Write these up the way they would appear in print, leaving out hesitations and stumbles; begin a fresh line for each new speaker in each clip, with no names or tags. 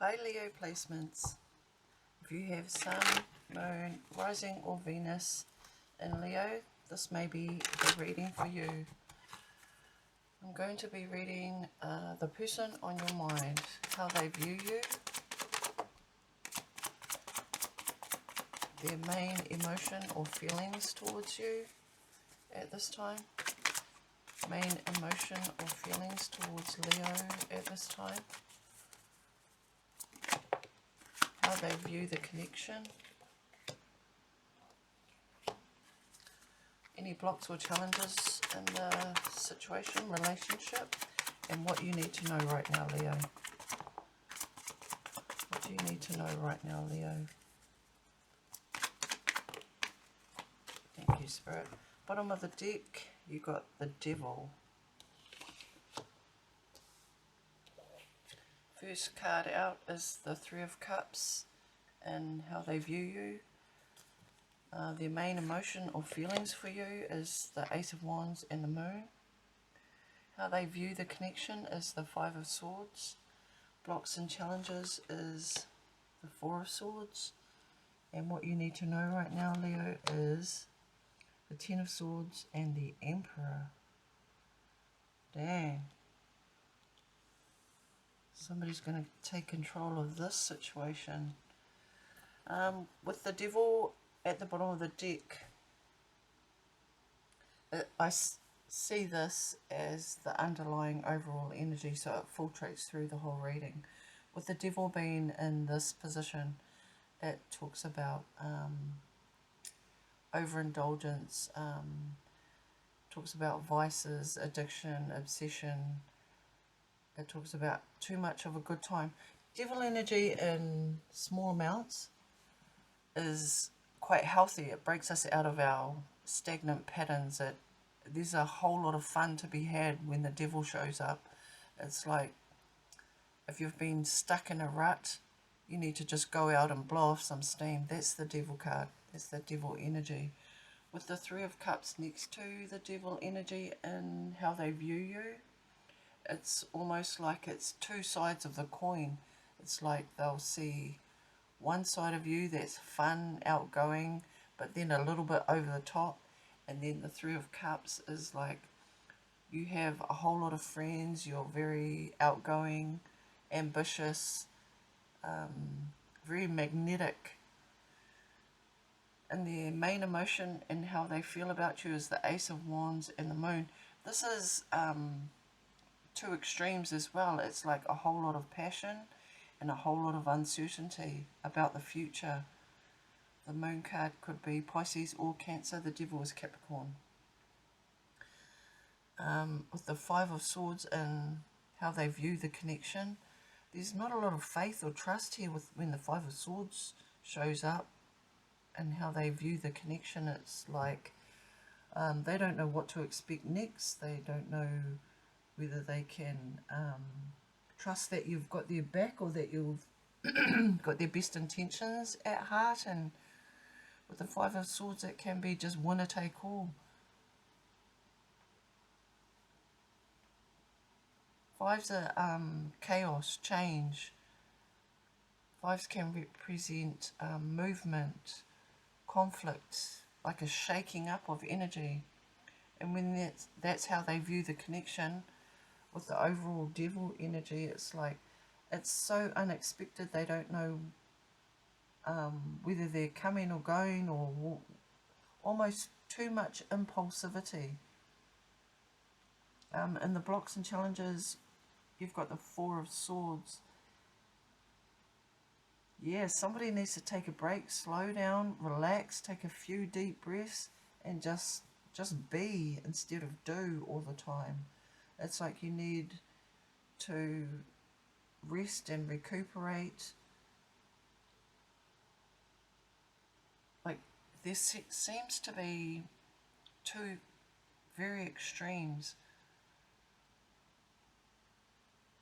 Hi Leo placements. If you have Sun, Moon, Rising or Venus in Leo, this may be the reading for you. I'm going to be reading the person on your mind, how they view you, their main emotion or feelings towards you at this time. Main emotion or feelings towards Leo at this time. How they view the connection. Any blocks or challenges in the situation, relationship, and what you need to know right now, Leo. What do you need to know right now, Leo? Thank you, Spirit. Bottom of the deck, you got the Devil. First card out is the Three of Cups and how they view you. Their main emotion or feelings for you is the Ace of Wands and the Moon. How they view the connection is the Five of Swords. Blocks and challenges is the Four of Swords. And what you need to know right now, Leo, is the Ten of Swords and the Emperor. Dang. Somebody's going to take control of this situation. With the Devil at the bottom of the deck, I see this as the underlying overall energy, so it filtrates through the whole reading. With the Devil being in this position, it talks about overindulgence, talks about vices, addiction, obsession. It talks about too much of a good time. Devil energy in small amounts is quite healthy. It breaks us out of our stagnant patterns. There's a whole lot of fun to be had when the Devil shows up. It's like if you've been stuck in a rut, you need to just go out and blow off some steam. That's the Devil card. That's the Devil energy. With the Three of Cups next to the Devil energy and how they view you, it's almost like it's two sides of the coin. It's like they'll see one side of you that's fun, outgoing, but then a little bit over the top. And then the Three of Cups is like you have a whole lot of friends, you're very outgoing, ambitious, very magnetic. And their main emotion and how they feel about you is the Ace of Wands and the Moon. This is two extremes as well. It's like a whole lot of passion and a whole lot of uncertainty about the future. The Moon card could be Pisces or Cancer. The Devil is Capricorn. With the Five of Swords and how they view the connection, there's not a lot of faith or trust here when the Five of Swords shows up and how they view the connection. It's like they don't know what to expect next. They don't know whether they can trust that you've got their back or that you've got their best intentions at heart. And with the Five of Swords, it can be just winner take all. Fives are chaos, change. Fives can represent movement, conflict, like a shaking up of energy. And when that's how they view the connection with the overall Devil energy, it's like it's so unexpected. They don't know whether they're coming or going, or almost too much impulsivity. In the blocks and challenges, you've got the Four of Swords. Yeah, somebody needs to take a break, slow down, relax, take a few deep breaths, and just be instead of do all the time. It's like you need to rest and recuperate. Like there seems to be two very extremes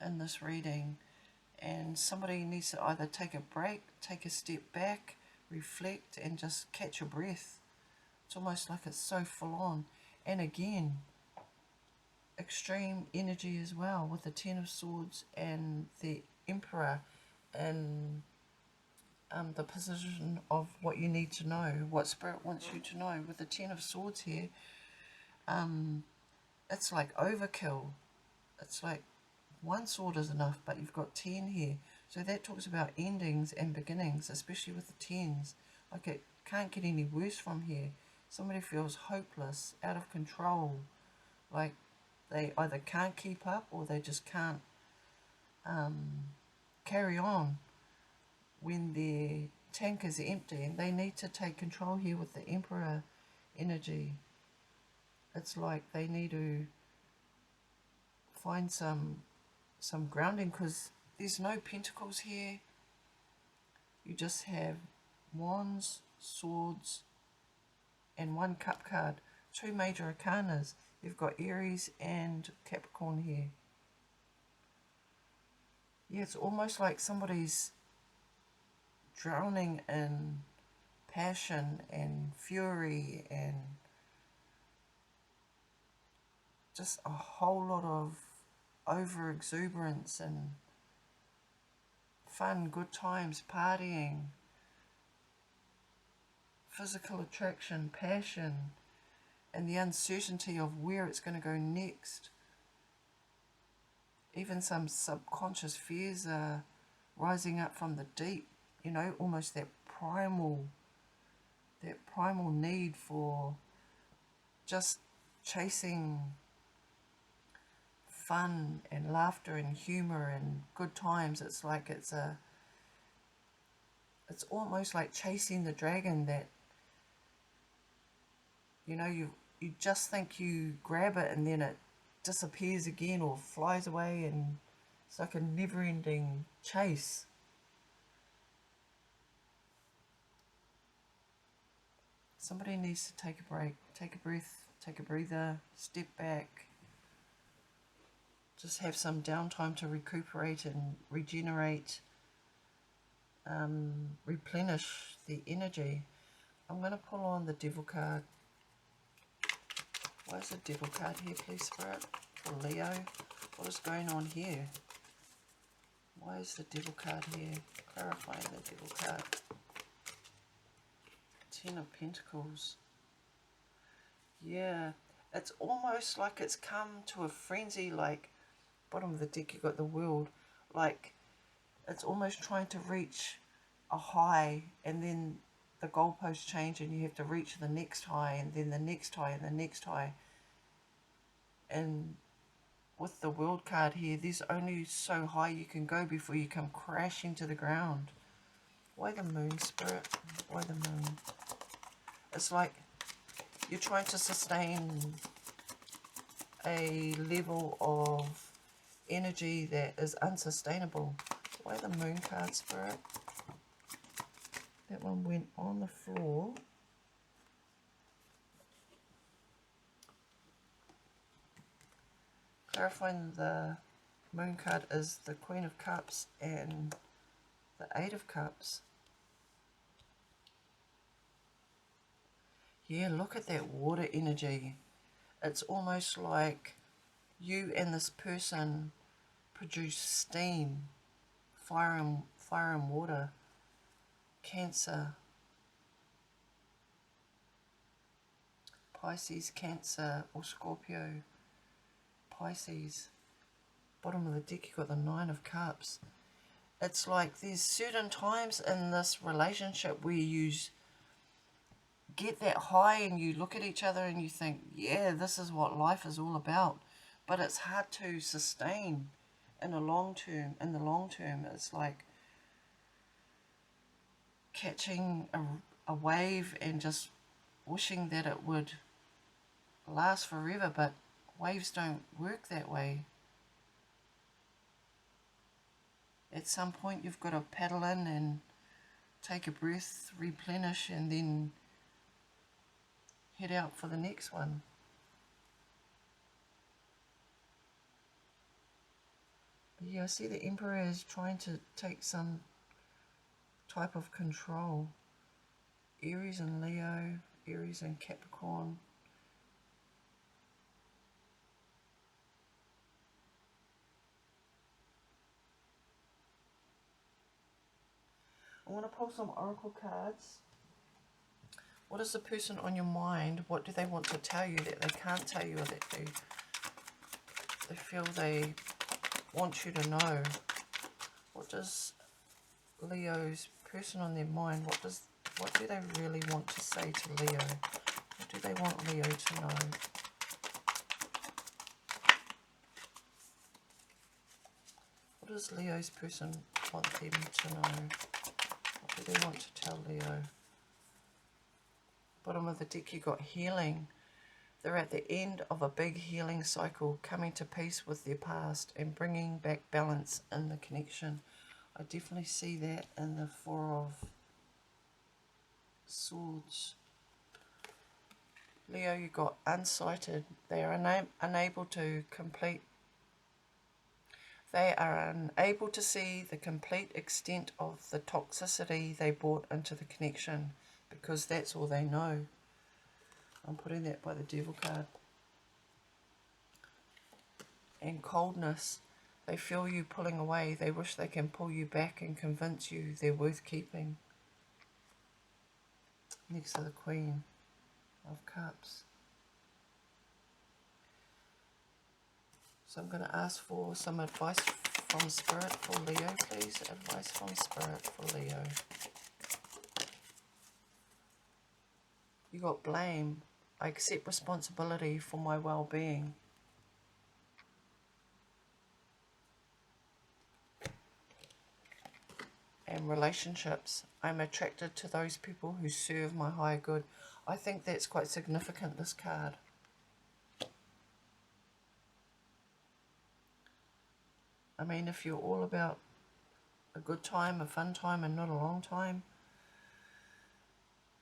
in this reading, and somebody needs to either take a break, take a step back, reflect, and just catch your breath. It's almost like it's so full on. And again, extreme energy as well with the Ten of Swords and the Emperor. in the position of what you need to know, what Spirit wants you to know. With the Ten of Swords here, it's like overkill. It's like one sword is enough, but you've got 10 here. So that talks about endings and beginnings, especially with the tens. Like, it can't get any worse from here. Somebody feels hopeless, out of control. Like, they either can't keep up or they just can't carry on when their tank is empty. And they need to take control here with the Emperor energy. It's like they need to find some grounding, because there's no pentacles here. You just have wands, swords, and one cup card. Two major arcanas. You've got Aries and Capricorn here. Yeah, it's almost like somebody's drowning in passion and fury and just a whole lot of over exuberance and fun, good times, partying, physical attraction, passion, and the uncertainty of where it's going to go next. Even some subconscious fears are rising up from the deep, you know, almost that primal need for just chasing fun and laughter and humor and good times. It's like it's almost like chasing the dragon that, you know, you just think you grab it and then it disappears again or flies away, and it's like a never-ending chase. Somebody needs to take a break, take a breath, take a breather, step back, just have some downtime to recuperate and regenerate, replenish the energy. I'm going to pull on the Devil card. Why is the Devil card here, please, Spirit? For Leo. What is going on here? Why is the Devil card here? Clarifying the Devil card. Ten of Pentacles. Yeah, it's almost like it's come to a frenzy. Like, bottom of the deck, you've got the World. Like, it's almost trying to reach a high, and then the goalposts change and you have to reach the next high, and then the next high, and the next high. And with the World card here, there's only so high you can go before you come crashing to the ground. Why the Moon, Spirit? Why the Moon? It's like you're trying to sustain a level of energy that is unsustainable. Why the Moon card, Spirit? That one went on the floor. Clarifying the Moon card is the Queen of Cups and the Eight of Cups. Yeah, look at that water energy. It's almost like you and this person produce steam, fire and water. Cancer, Pisces, Cancer, or Scorpio, Pisces. Bottom of the deck, you've got the Nine of Cups. It's like there's certain times in this relationship where you get that high and you look at each other and you think, yeah, this is what life is all about. But it's hard to sustain in the long term. In the long term, it's like catching a wave and just wishing that it would last forever, but waves don't work that way. At some point you've got to paddle in and take a breath, replenish, and then head out for the next one. But yeah, I see the Emperor is trying to take some type of control. Aries and Leo, Aries and Capricorn. I'm going to pull some oracle cards. What is the person on your mind? What do they want to tell you that they can't tell you, or that they feel they want you to know? What does Leo's person on their mind, what do they really want to say to Leo? What do they want Leo to know? What does Leo's person want them to know? What do they want to tell Leo? Bottom of the deck, you got healing. They're at the end of a big healing cycle, coming to peace with their past and bringing back balance in the connection. I definitely see that in the Four of Swords. Leo, you got unsighted. They are unable to complete. They are unable to see the complete extent of the toxicity they brought into the connection, because that's all they know. I'm putting that by the Devil card. And coldness. They feel you pulling away. They wish they can pull you back and convince you they're worth keeping. Next to the Queen of Cups. So I'm going to ask for some advice from Spirit for Leo, please. Advice from Spirit for Leo. You got blame. I accept responsibility for my well-being. And relationships. I'm attracted to those people who serve my higher good. I think that's quite significant, this card. I mean, if you're all about a good time, a fun time, and not a long time,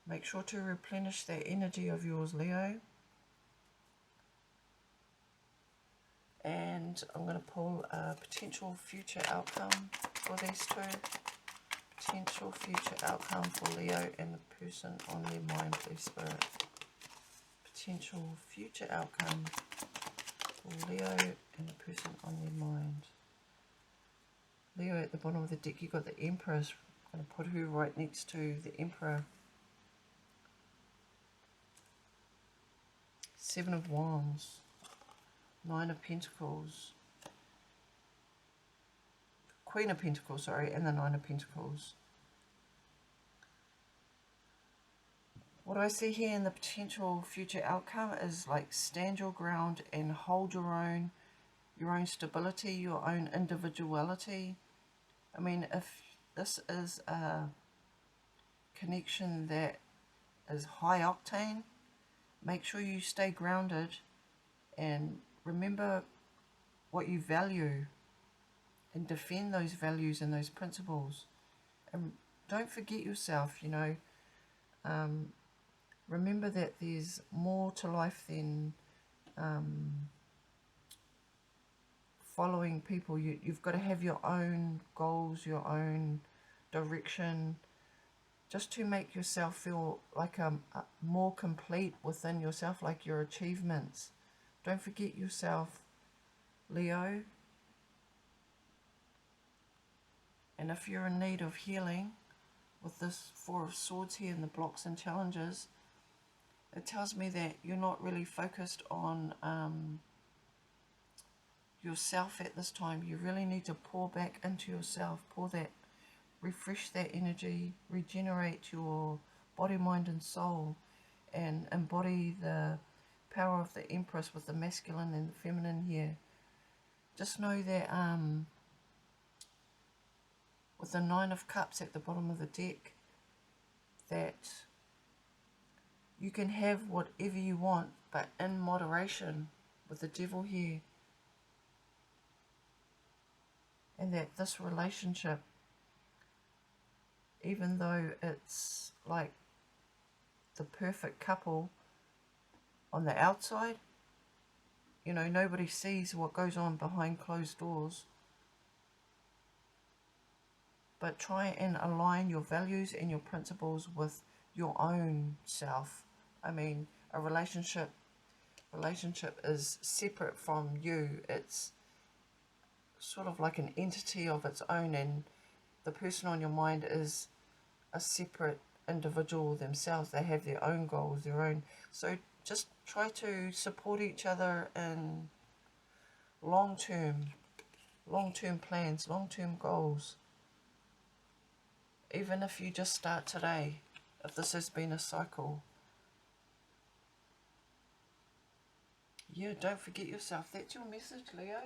make sure to replenish that energy of yours, Leo. And I'm going to pull a potential future outcome for these two. Potential future outcome for Leo and the person on their mind, please, Spirit. Potential future outcome for Leo and the person on their mind. Leo, at the bottom of the deck, you've got the Empress. I'm going to put her right next to the Emperor. Seven of Wands. Nine of Pentacles. Queen of Pentacles, sorry, and the Nine of Pentacles. What I see here in the potential future outcome is like stand your ground and hold your own stability, your own individuality. I mean, if this is a connection that is high octane, make sure you stay grounded and remember what you value and defend those values and those principles. And don't forget yourself, you know. Remember that there's more to life than following people. You've got to have your own goals, your own direction, just to make yourself feel like a more complete within yourself, like your achievements. Don't forget yourself, Leo. And if you're in need of healing, with this Four of Swords here and the blocks and challenges, it tells me that you're not really focused on yourself at this time. You really need to pour back into yourself, refresh that energy, regenerate your body, mind and soul, and embody the power of the Empress with the masculine and the feminine here. Just know that with the Nine of Cups at the bottom of the deck, that you can have whatever you want, but in moderation, with the Devil here. And that this relationship, even though it's like the perfect couple on the outside, you know, nobody sees what goes on behind closed doors. But try and align your values and your principles with your own self. I mean, a relationship is separate from you. It's sort of like an entity of its own, and the person on your mind is a separate individual themselves. They have their own goals, their own. So just try to support each other in long-term plans, long-term goals. Even if you just start today, if this has been a cycle. Yeah, don't forget yourself. That's your message, Leo.